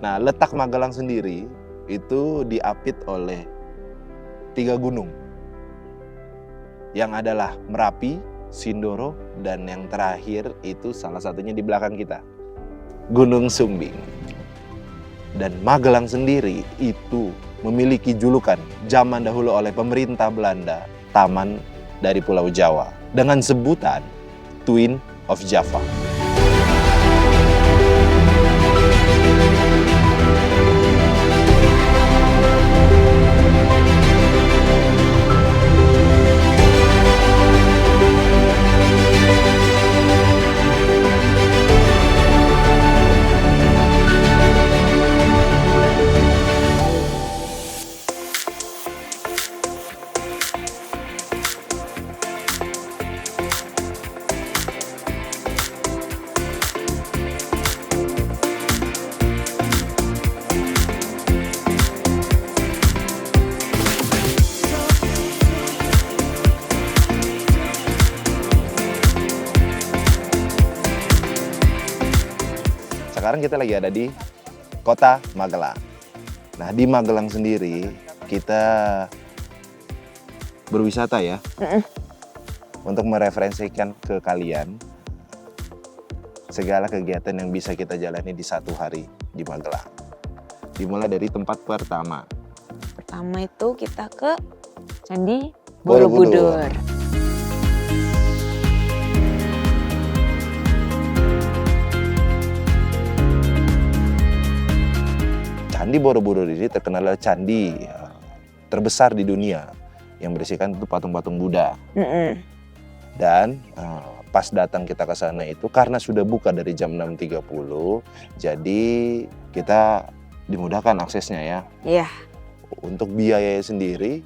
Nah, letak Magelang sendiri itu diapit oleh 3 gunung. Yang adalah Merapi, Sindoro, dan yang terakhir itu salah satunya di belakang kita, Gunung Sumbing. Dan Magelang sendiri itu memiliki julukan zaman dahulu oleh pemerintah Belanda, Taman dari Pulau Jawa, dengan sebutan Twin of Java. Sekarang kita lagi ada di kota Magelang. Nah, di Magelang sendiri kita berwisata ya. Untuk mereferensikan ke kalian segala kegiatan yang bisa kita jalani di satu hari di Magelang. Dimulai dari tempat pertama. Pertama itu kita ke Candi Borobudur. Borobudur. Candi Borobudur ini terkenal adalah candi terbesar di dunia yang berisikan itu patung-patung Buddha. Dan pas datang kita ke sana itu karena sudah buka dari jam 6.30, jadi kita dimudahkan aksesnya ya. Iya, Untuk biaya sendiri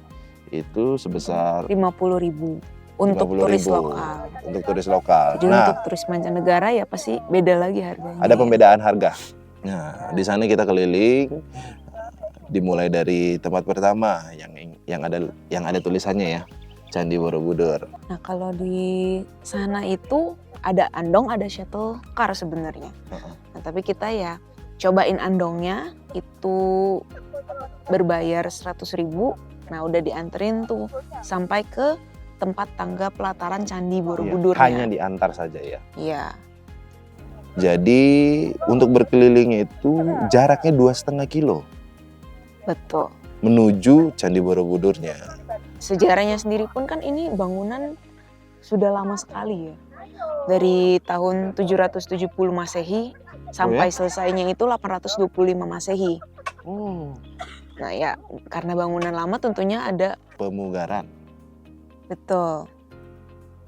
itu sebesar 50.000 untuk 50.000 turis lokal. untuk turis lokal. Jadi Nah, untuk turis mancanegara ya pasti beda lagi harganya. ada pembedaan harga. Nah, di sana kita keliling, dimulai dari tempat pertama yang ada tulisannya ya, Candi Borobudur. Nah, kalau di sana itu ada andong, ada shuttle car sebenarnya. Nah, tapi kita ya cobain andongnya itu berbayar 100.000. Nah, udah dianterin tuh sampai ke tempat tangga pelataran Candi Borobudurnya. Hanya diantar saja ya. Iya. Jadi untuk berkelilingnya itu jaraknya 2,5 kilo Betul. menuju Candi Borobudurnya. Sejarahnya sendiri pun kan ini bangunan sudah lama sekali ya. Dari tahun 770 Masehi sampai selesainya itu 825 Masehi. Nah ya, karena bangunan lama tentunya ada Pemugaran, betul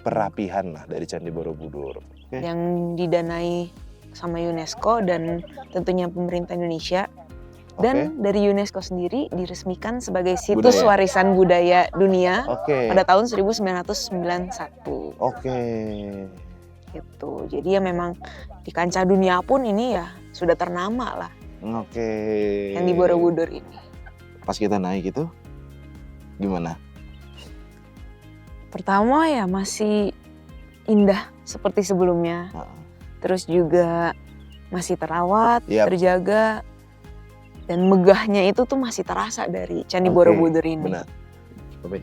perapihan lah dari Candi Borobudur. yang didanai sama UNESCO dan tentunya pemerintah Indonesia. Dan dari UNESCO sendiri diresmikan sebagai situs Budaya. warisan budaya dunia Oke. pada tahun 1991. Oke. Gitu. Jadi ya memang di kancah dunia pun ini ya sudah ternama lah Oke. yang di Borobudur ini. Pas kita naik itu gimana? Pertama ya masih indah seperti sebelumnya. Terus juga masih terawat, terjaga. Dan megahnya itu tuh masih terasa dari Candi Borobudur ini. Benar. Oke.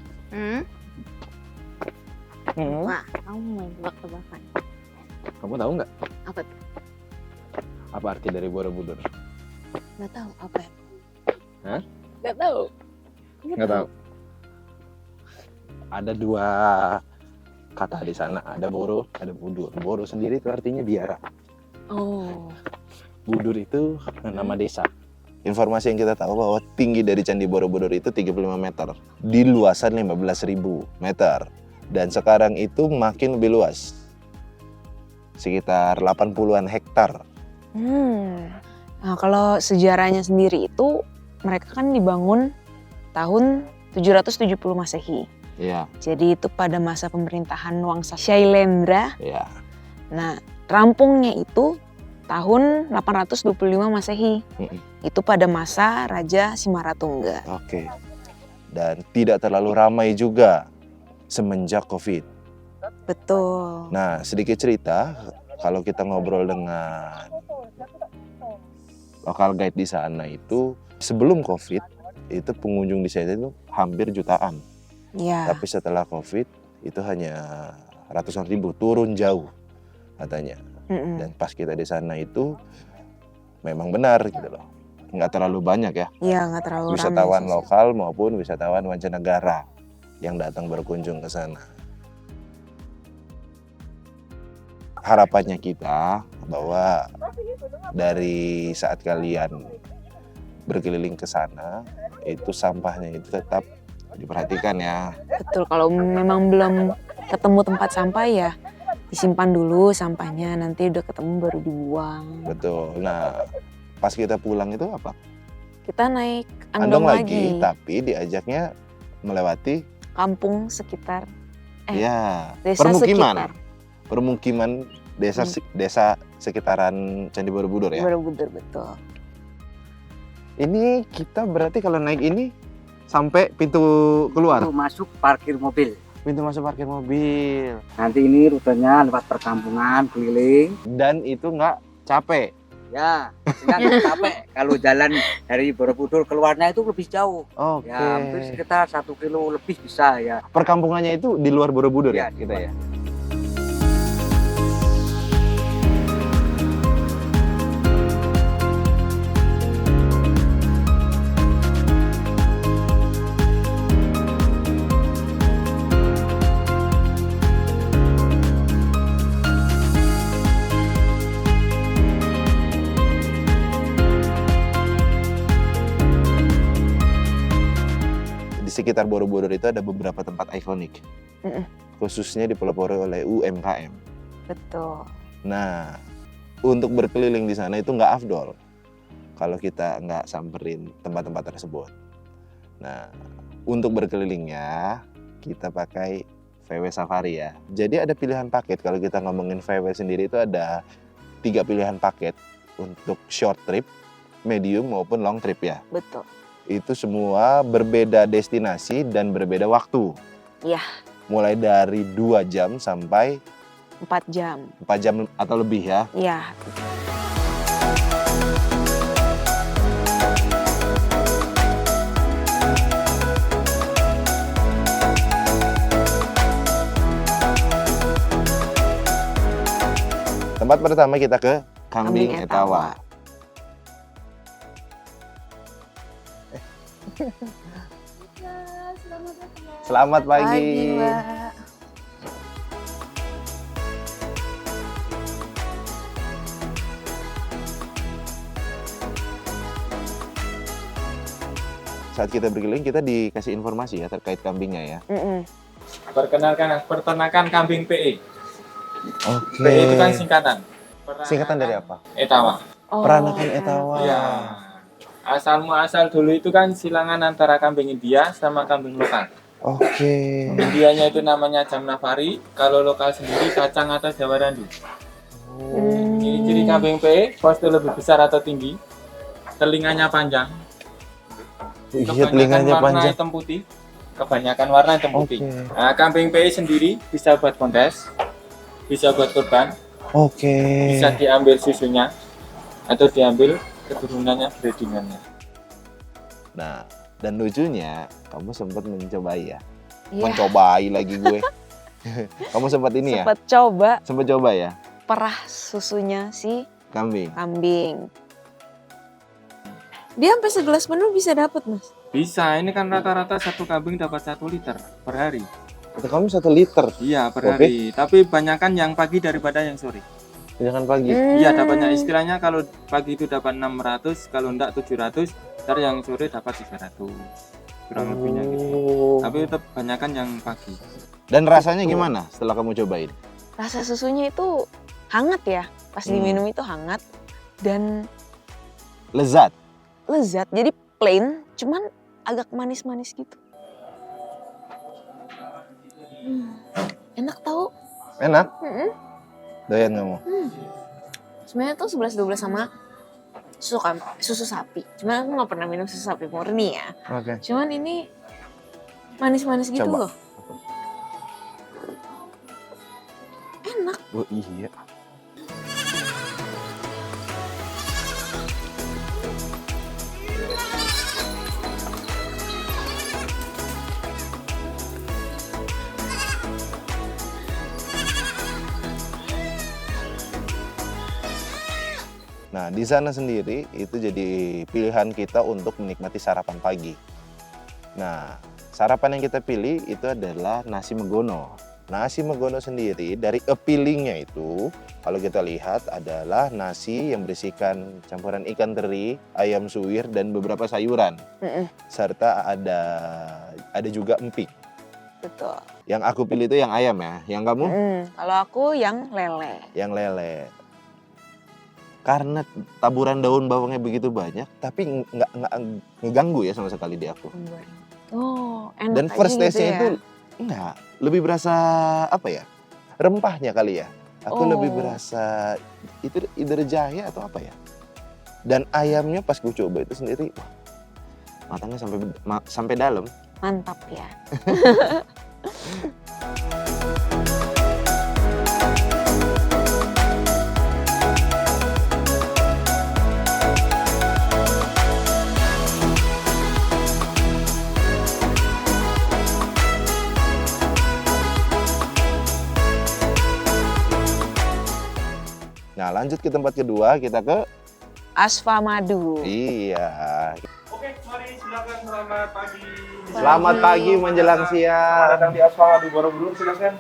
Wah, kamu main tebak-tebakan. Kamu tahu nggak Apa tuh? apa arti dari Borobudur? Nggak tahu apa ya? Hah? Nggak tahu. Nggak tahu. Ada 2 kata di sana, ada Boro, ada Budur. Boro sendiri itu artinya biara. Oh. Budur itu nama desa. Informasi yang kita tahu bahwa tinggi dari Candi Borobudur itu 35 meter. Di luasan 15.000 meter. Dan sekarang itu makin lebih luas. Sekitar 80-an hektar. Nah, kalau sejarahnya sendiri itu mereka kan dibangun tahun 770 Masehi. Iya. Jadi itu pada masa pemerintahan Wangsa Shailendra. Iya. Nah, rampungnya itu tahun 825 Masehi. Itu pada masa Raja Simaratungga. Oke. Dan tidak terlalu ramai juga semenjak COVID. Betul. Nah, sedikit cerita, kalau kita ngobrol dengan Lokal guide di sana itu sebelum COVID itu pengunjung di sana itu hampir jutaan. Iya. Tapi setelah COVID itu hanya ratusan ribu, turun jauh katanya. Dan pas kita di sana itu memang benar gitu loh. Nggak terlalu banyak ya. Iya, nggak terlalu ramai Wisatawan sih. lokal maupun wisatawan mancanegara yang datang berkunjung ke sana. Harapannya kita bahwa dari saat kalian berkeliling ke sana itu sampahnya itu tetap diperhatikan ya. Betul, kalau memang belum ketemu tempat sampah ya disimpan dulu sampahnya, nanti udah ketemu baru dibuang. Betul. Nah, pas kita pulang itu apa? Kita naik Andong andong lagi, lagi, tapi diajaknya melewati kampung sekitar, ya desa sekitar permukiman desa sekitaran Candi Borobudur ya. Borobudur, betul. Ini kita berarti kalau naik ini sampai pintu keluar. Pintu masuk parkir mobil. Pintu masuk parkir mobil. Nanti ini rutenya lewat perkampungan keliling. Dan itu nggak capek. Ya, nggak capek. Kalau jalan dari Borobudur keluarnya itu lebih jauh. Oke. Ya, hampir sekitar 1 kilo lebih bisa ya. Perkampungannya itu di luar Borobudur ya, Ya, di kita luar. ya. Di sekitar Borobudur itu ada beberapa tempat ikonik, khususnya dipelopori oleh UMKM. Betul. Nah, untuk berkeliling di sana itu nggak afdol kalau kita nggak samperin tempat-tempat tersebut. Nah, untuk berkelilingnya kita pakai VW Safari ya. Jadi ada pilihan paket. Kalau kita ngomongin VW sendiri itu ada 3 pilihan paket untuk short trip, medium maupun long trip ya. Betul. Itu semua berbeda destinasi dan berbeda waktu. Iya. Mulai dari 2 jam sampai 4 jam. 4 jam atau lebih ya. Iya. Tempat pertama kita ke Kambing Etawa. Selamat pagi. Mbak. Saat kita berkeliling kita dikasih informasi ya terkait kambingnya ya. Perkenalkan peternakan kambing PE. Oke. PE itu kan singkatan. Singkatan dari apa? Etawa. Oh, Peranakan Etawa. Ya. Asal muasal dulu itu kan silangan antara kambing India sama kambing lokal. Oke. Indianya itu namanya Jamnafari, kalau lokal sendiri kacang atau Jawa Randu. Ciri-ciri kambing PE, postur lebih besar atau tinggi, telinganya panjang, Iya, telinganya warna panjang. hitam putih, kebanyakan warna hitam putih. Oke. Nah, kambing PE sendiri bisa buat kontes, bisa buat kurban, Oke. bisa diambil susunya atau diambil keturunannya, breedingannya. Nah, dan lucunya kamu sempat mencobai ya. Iya. Mencobai lagi gue. Kamu sempat ini ya? Sempat coba Sempat coba ya perah susunya si kambing. kambing. Dia sampai segelas penuh bisa dapat, Mas. Bisa, ini kan rata-rata satu kambing dapat 1 liter per hari. Itu kamu 1 liter. Iya, per Oke. hari. Tapi banyakan yang pagi daripada yang sore. Jangan pagi. Iya, dapatnya istilahnya kalau pagi itu dapat 600, kalau enggak 700, ntar yang sore dapat 300. Kurang lebihnya gitu. Oh. Tapi tetap banyakan yang pagi. Dan rasanya gimana setelah kamu cobain? Rasa susunya itu hangat ya. Pas diminum itu hangat dan Lezat. lezat. Jadi plain, cuman agak manis-manis gitu. Enak tahu. Enak? Doyan kamu? Sebenarnya tuh 11-12 sama susu sapi. Cuman aku nggak pernah minum susu sapi murni ya. Oke. Cuman ini manis-manis gitu Coba. loh. Enak. Oh iya. Nah, di sana sendiri itu jadi pilihan kita untuk menikmati sarapan pagi. Nah, sarapan yang kita pilih itu adalah nasi megono. Nasi megono sendiri dari appealingnya itu, kalau kita lihat adalah nasi yang berisikan campuran ikan teri, ayam suwir, dan beberapa sayuran. Serta ada juga emping. Betul. Yang aku pilih itu yang ayam ya. Yang kamu? Kalau aku yang lele. Yang lele. Karena taburan daun bawangnya begitu banyak, tapi nggak ngeganggu ya sama sekali di aku. Oh, enak Dan aja first gitu taste-nya ya. itu enggak, lebih berasa apa ya? Rempahnya kali ya. Aku lebih berasa itu either jahe atau apa ya. Dan ayamnya pas gue coba itu sendiri, wah, matangnya sampai dalam. Mantap ya. Nah, lanjut ke tempat kedua, kita ke Asfa Madu. iya. Oke, mari silakan, selamat pagi. Selamat pagi menjelang Selamat siang. datang di Asfa Madu Borobudur, silakan.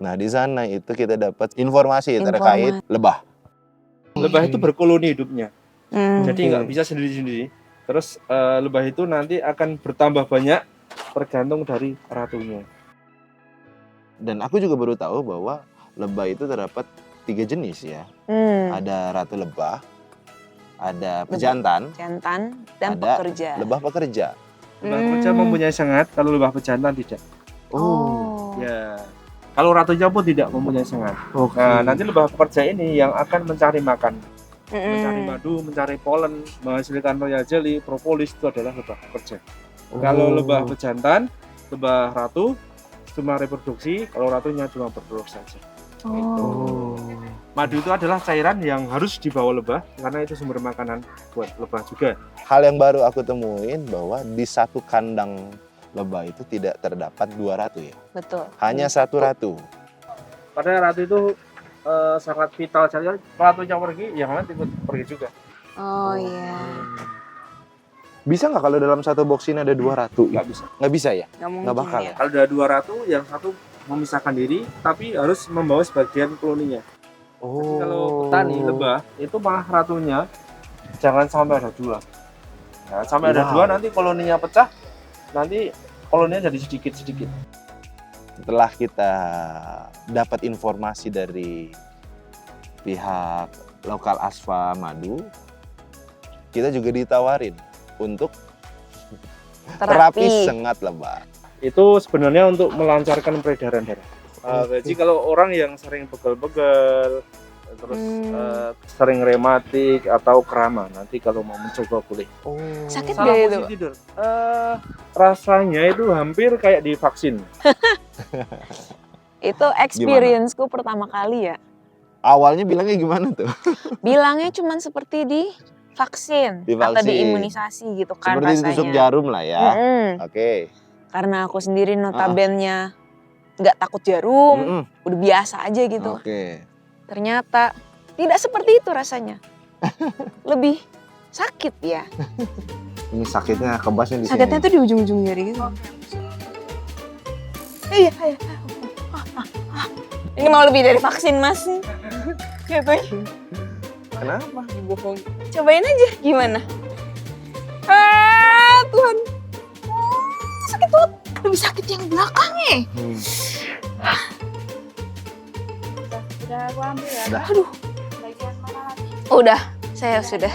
Nah, di sana itu kita dapat informasi terkait lebah. Lebah itu berkoloni hidupnya, jadi Oke. nggak bisa sendiri-sendiri. Terus lebah itu nanti akan bertambah banyak tergantung dari ratunya. Dan aku juga baru tahu bahwa lebah itu terdapat 3 jenis ya. Ada ratu lebah, ada pejantan, Jantan dan ada pekerja. lebah pekerja. Lebah pekerja mempunyai sengat, kalau lebah pejantan tidak. Oh. Ya, kalau ratunya pun tidak mempunyai sengat. Nah, nanti lebah pekerja ini yang akan mencari makan, mencari madu, mencari polen, menghasilkan royal jelly, propolis, itu adalah lebah pekerja. Kalau lebah pejantan, lebah ratu cuma reproduksi, kalau ratunya cuma bertelur saja. Oh. Madu itu adalah cairan yang harus dibawa lebah karena itu sumber makanan buat lebah juga. Hal yang baru aku temuin bahwa di satu kandang lebah itu tidak terdapat 2 ratu ya. Betul. Hanya 1 ratu. Pada ratu itu sangat vital sekali. Ratunya pergi, yang lain ikut pergi juga. Oh iya. Bisa nggak kalau dalam satu box ini ada 2 ratu? Nggak bisa. Nggak bisa ya? Nggak mungkin Nggak bakal ya. ya? Kalau ada 2 ratu, yang satu memisahkan diri, tapi harus membawa sebagian koloninya. Jadi kalau petani lebah itu malah ratunya jangan sampai ada 2. Nah, sampai ada 2 nanti koloninya pecah, nanti koloninya jadi sedikit-sedikit. Setelah kita dapat informasi dari pihak lokal Asfa Madu, kita juga ditawarin untuk terapi sengat lebah. Itu sebenarnya untuk melancarkan peredaran darah. Jadi kalau orang yang sering pegel-pegel, terus sering rematik atau kerama, nanti kalau mau mencoba boleh. Sakit Salah gak itu? posisi tidur. Rasanya itu hampir kayak divaksin. Itu experience-ku pertama kali ya. Awalnya bilangnya gimana tuh? Bilangnya cuman seperti di vaksin atau Divaksin. diimunisasi gitu kan Seperti rasanya. ditusuk jarum lah ya. Oke. Karena aku sendiri notabene nggak takut jarum, udah biasa aja gitu. Oke. Ternyata tidak seperti itu rasanya. Lebih sakit ya. Ini sakitnya kebasnya di sini. Sakitnya tuh di ujung-ujung jari gitu. Iya. Ini mau lebih dari vaksin, Mas. Gitu. Kenapa? Bohong. Cobain aja gimana? Tuhan. Sakit banget. Lebih sakit yang belakangnya. Udah aku ambil ya. Udah. Aduh. Bagian mana lagi? Udah, saya sudah.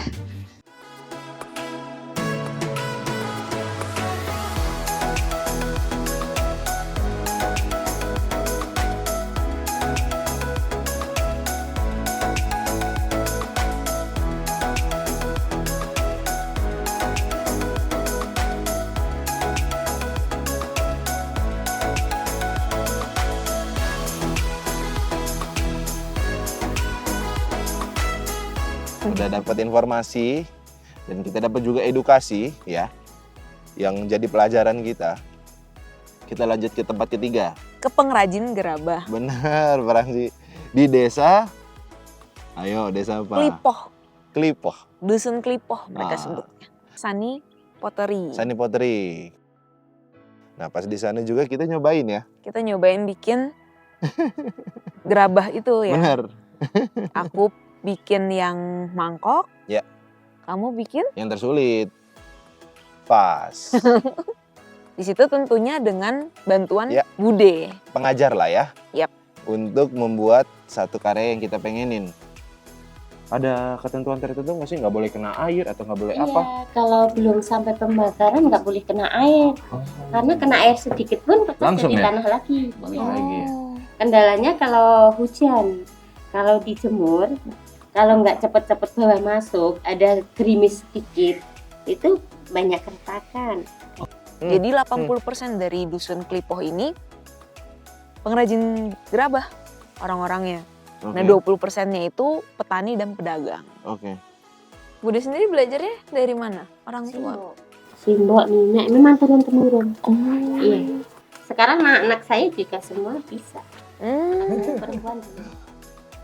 Udah dapat informasi dan kita dapat juga edukasi ya yang jadi pelajaran kita. Kita lanjut ke tempat ketiga. Ke pengrajin gerabah. Benar, Fransi. Di desa. Ayo, desa apa? Lipoh. Klipoh. Dusun Klipoh mereka Ah. sebutnya. Sani Pottery. Sani Pottery. Nah pas di sana juga kita nyobain ya. Kita nyobain bikin gerabah itu ya. Benar. Aku bikin yang mangkok. Ya. Kamu bikin? Yang tersulit. Pas. Di situ tentunya dengan bantuan Ya. Bude. Pengajar lah ya. Yap. Untuk membuat satu karya yang kita pengenin. Ada ketentuan tertentu nggak sih? Nggak boleh kena air atau nggak boleh Iya, apa? kalau belum sampai pembakaran nggak boleh kena air. Karena kena air sedikit pun tetap Langsung jadi ya? tanah lagi. Balik Iya. lagi. Kendalanya kalau hujan, kalau dijemur, kalau nggak cepet-cepet bawah masuk, ada gerimis sedikit, itu banyak keretakan. Jadi 80% dari Dusun Klipoh ini pengrajin gerabah orang-orangnya. Oke. Nah 20%-nya itu petani dan pedagang. Oke. Bude sendiri belajarnya dari mana? Orang tua? Simbok, nenek, memang turun-temurun. Oh. Iya. Sekarang anak saya juga semua bisa. Hmm, Perempuan juga.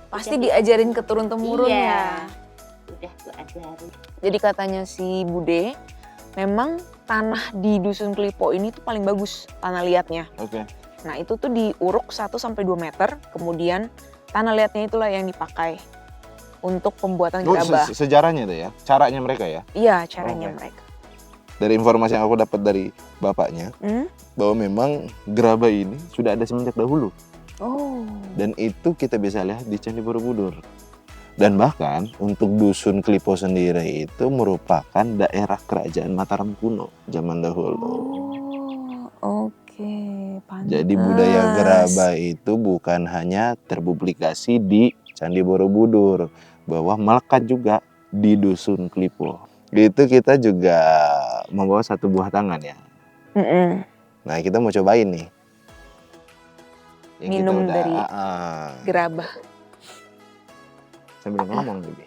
pasti diajarin ke turun-temurun Iya. ya. Udah tuh ajarin. Jadi katanya si Bude, memang tanah di Dusun Klipoh ini tuh paling bagus tanah liatnya. Oke. Nah itu tuh diuruk 1-2 meter, kemudian tanah liatnya itulah yang dipakai untuk pembuatan Oh, gerabah. sejarahnya itu ya, caranya mereka ya. Iya caranya Oke. mereka. Dari informasi yang aku dapat dari bapaknya, Hmm? bahwa memang gerabah ini sudah ada semenjak dahulu. Oh. Dan itu kita bisa lihat di Candi Borobudur. Dan bahkan untuk Dusun Klipoh sendiri itu merupakan daerah kerajaan Mataram kuno zaman dahulu. Oh, oke. Pantes. Jadi budaya gerabah itu bukan hanya terpublikasi di Candi Borobudur, bahwa melekat juga di Dusun Klipoh. Itu kita juga membawa satu buah tangan ya. Mm-mm. Nah kita mau cobain nih. Yang Minum kita dari gerabah. sambil ngomong Bibi.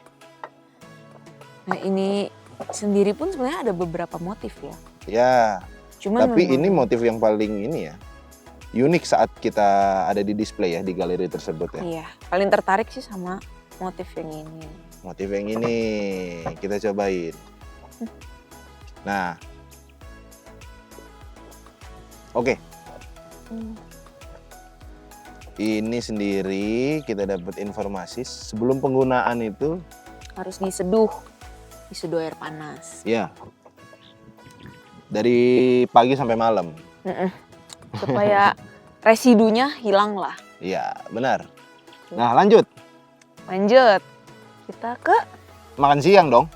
Nah ini sendiri pun sebenarnya ada beberapa motif ya. Ya, Cuman tapi memang- ini motif yang paling ini ya. Unik saat kita ada di display ya di galeri tersebut ya. Iya, paling tertarik sih sama motif yang ini. Motif yang ini kita cobain. Nah. Oke, ini sendiri kita dapat informasi sebelum penggunaan itu Harus diseduh air panas. ya dari pagi sampai malam. Supaya residunya hilang lah. Iya, benar. Nah, lanjut. Lanjut, kita ke Makan siang dong.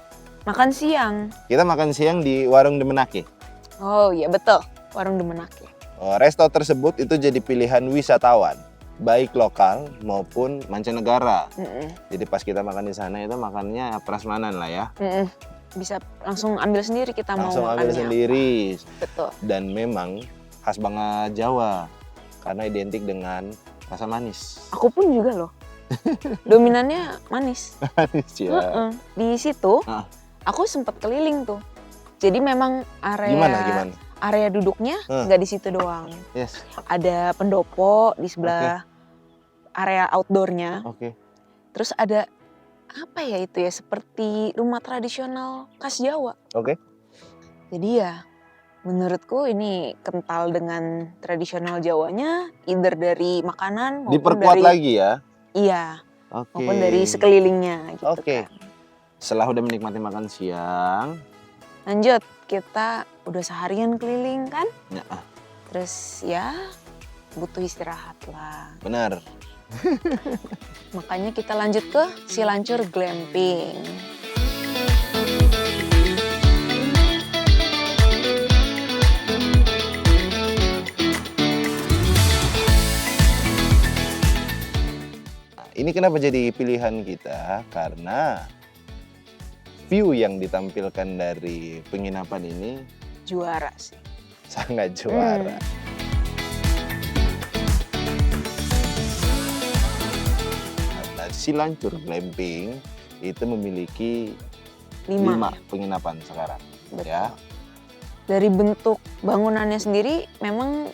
makan siang. Kita makan siang di Warung Demenake. Oh iya betul, Warung Demenake. Resto tersebut itu jadi pilihan wisatawan, baik lokal maupun mancanegara. Mm-mm. Jadi pas kita makan di sana itu makannya prasmanan lah ya. Mm-mm. Bisa langsung ambil sendiri kita Langsung mau ambil makannya. sendiri. Betul. Dan memang khas banget Jawa karena identik dengan rasa manis. Aku pun juga loh. Dominannya manis. Manis ya. Heeh. Di situ Ah. aku sempat keliling tuh. Jadi memang area Gimana? area duduknya Ah. nggak di situ doang. Yes. Ada pendopo di sebelah area outdoornya. Oke. Terus ada apa ya itu ya, seperti rumah tradisional khas Jawa. Oke. Jadi ya menurutku ini kental dengan tradisional Jawanya, either dari makanan maupun Diperkuat dari lagi ya. iya, Oke. maupun dari sekelilingnya gitu Oke. kan. Setelah udah menikmati makan siang, Lanjut, kita udah seharian keliling kan? ya, Terus ya butuh istirahat lah. benar. Makanya kita lanjut ke Silancur Glamping. Nah, ini kenapa jadi pilihan kita? Karena view yang ditampilkan dari penginapan ini Juara sih. sangat juara. Nah, Silancur Glamping itu memiliki 5 5. penginapan sekarang. Betul. Ya. Dari bentuk bangunannya sendiri memang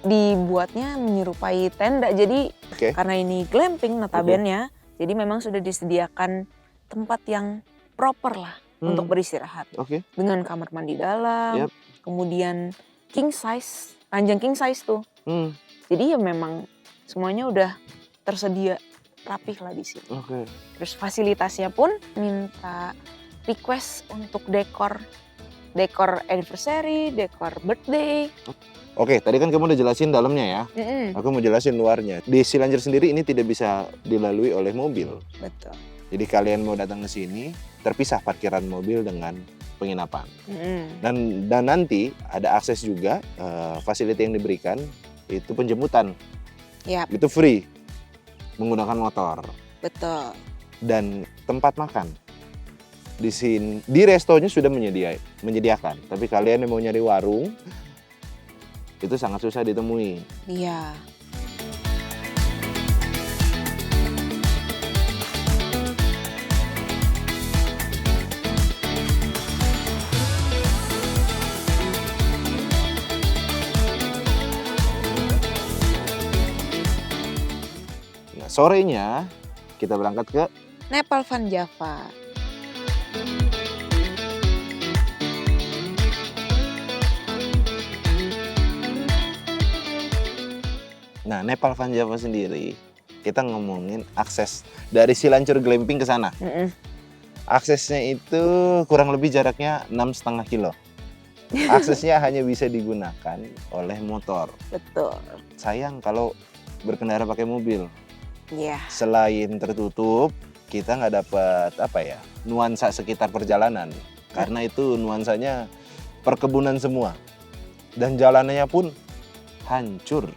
dibuatnya menyerupai tenda. Jadi Oke. karena ini glamping notabene, jadi memang sudah disediakan tempat yang proper lah untuk beristirahat. Oke. Dengan kamar mandi dalam, Yap. kemudian king size, ranjang king size tuh. Hmm, Jadi ya memang semuanya udah tersedia rapih lah di sini. Oke. Terus fasilitasnya pun minta request untuk dekor anniversary, dekor birthday. Oke, tadi kan kamu udah jelasin dalamnya ya. Aku mau jelasin luarnya. Di Cilanjur sendiri ini tidak bisa dilalui oleh mobil. Betul. Jadi kalian mau datang ke sini, terpisah parkiran mobil dengan penginapan. Dan nanti ada akses juga, fasilitas yang diberikan itu penjemputan. Yap. Itu free menggunakan motor. Betul. Dan tempat makan. Di sini di restonya sudah menyediakan, tapi kalian yang mau nyari warung itu sangat susah ditemui. Iya. Nah, sorenya kita berangkat ke Nepal Van Java. Nah, Nepal Van Java sendiri, kita ngomongin akses dari Cilanjur Glamping ke sana. Aksesnya itu kurang lebih jaraknya 6,5 kilo. Aksesnya hanya bisa digunakan oleh motor. Betul. Sayang kalau berkendara pakai mobil. Iya. Selain tertutup, kita nggak dapat nuansa sekitar perjalanan. Karena itu nuansanya perkebunan semua. Dan jalanannya pun hancur.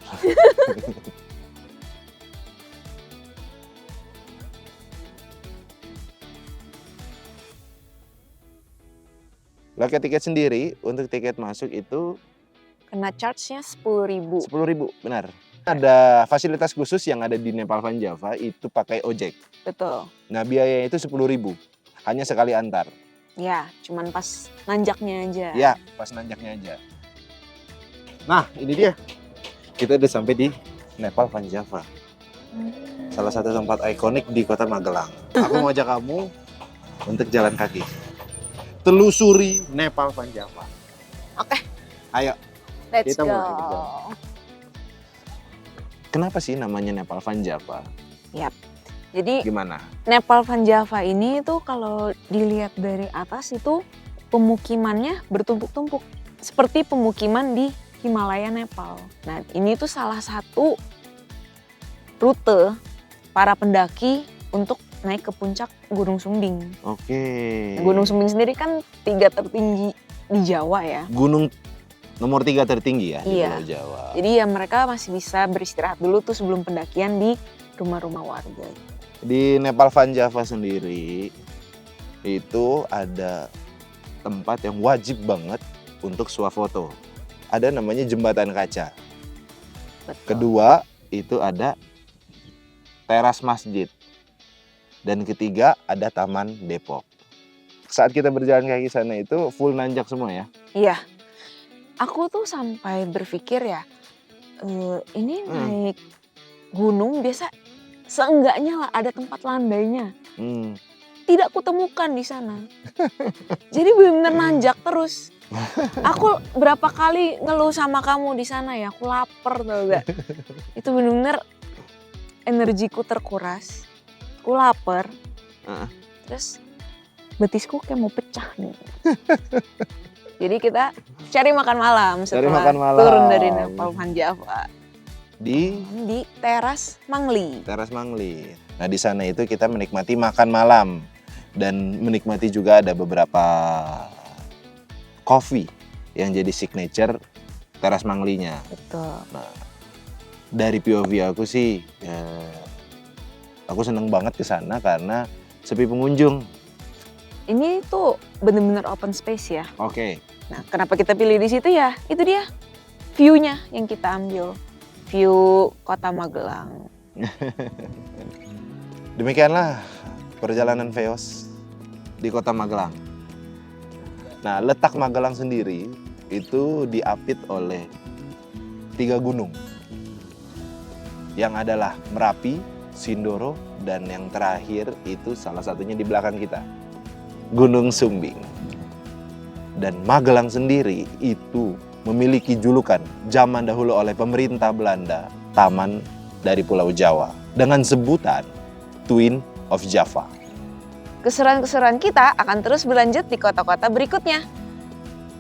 Harga tiket sendiri untuk tiket masuk itu Kena charge-nya 10.000. 10.000, benar. Ada fasilitas khusus yang ada di Nepal Van Java itu pakai ojek. Betul. Nah, biayanya itu 10.000. Hanya sekali antar. Ya, cuman pas nanjaknya aja. Ya, pas nanjaknya aja. Nah, ini dia. Kita udah sampai di Nepal Van Java. Salah satu tempat ikonik di Kota Magelang. Aku mau ajak kamu untuk jalan kaki. Telusuri Nepal Van Java. Oke. Ayo. Let's Kita go. mulai jalan. Kenapa sih namanya Nepal Van Java? Jadi Gimana? Nepal Van Java ini tuh kalau dilihat dari atas itu pemukimannya bertumpuk-tumpuk. Seperti pemukiman di Himalaya Nepal. Nah, ini tuh salah satu rute para pendaki untuk naik ke puncak Gunung Sumbing. Oke. Gunung Sumbing sendiri kan 3 tertinggi di Jawa ya. Gunung nomor 3 tertinggi ya di Iya. Pulau Jawa. Jadi ya mereka masih bisa beristirahat dulu tuh sebelum pendakian di rumah-rumah warga. Di Nepal Van Java sendiri itu ada tempat yang wajib banget untuk swafoto. Ada namanya jembatan kaca. Betul. Kedua itu ada teras masjid. Dan ketiga ada Taman Depok. Saat kita berjalan kaki sana itu full nanjak semua ya. Iya. Aku tuh sampai berpikir ya, ini naik gunung biasa seenggaknya lah ada tempat landainya. Tidak kutemukan di sana. Jadi benar-benar nanjak terus. Aku berapa kali ngeluh sama kamu di sana ya, aku lapar tau gak. Itu benar-benar energiku terkuras. Aku lapar. Terus betisku kayak mau pecah nih. Jadi kita cari makan malam setelah turun dari Nepal Van Java. Di teras Mangli. Teras Mangli. Nah, di sana itu kita menikmati makan malam dan menikmati juga ada beberapa coffee yang jadi signature Teras Manglinya. Betul. Nah, dari POV aku sih aku seneng banget ke sana karena sepi pengunjung. Ini tuh bener-bener open space ya. Oke. Nah, kenapa kita pilih di situ ya? Itu dia view-nya yang kita ambil. View Kota Magelang. Demikianlah perjalanan Veos di Kota Magelang. Nah, letak Magelang sendiri itu diapit oleh 3 gunung. Yang adalah Merapi, Sindoro, dan yang terakhir itu salah satunya di belakang kita, Gunung Sumbing. Dan Magelang sendiri itu memiliki julukan zaman dahulu oleh pemerintah Belanda, Taman dari Pulau Jawa, dengan sebutan Twin of Java. Keseruan-keseruan kita akan terus berlanjut di kota-kota berikutnya.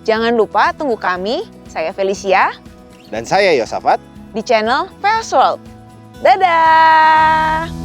Jangan lupa tunggu kami, saya Felicia, Dan saya Yosafat. di channel Fast World. Dadah!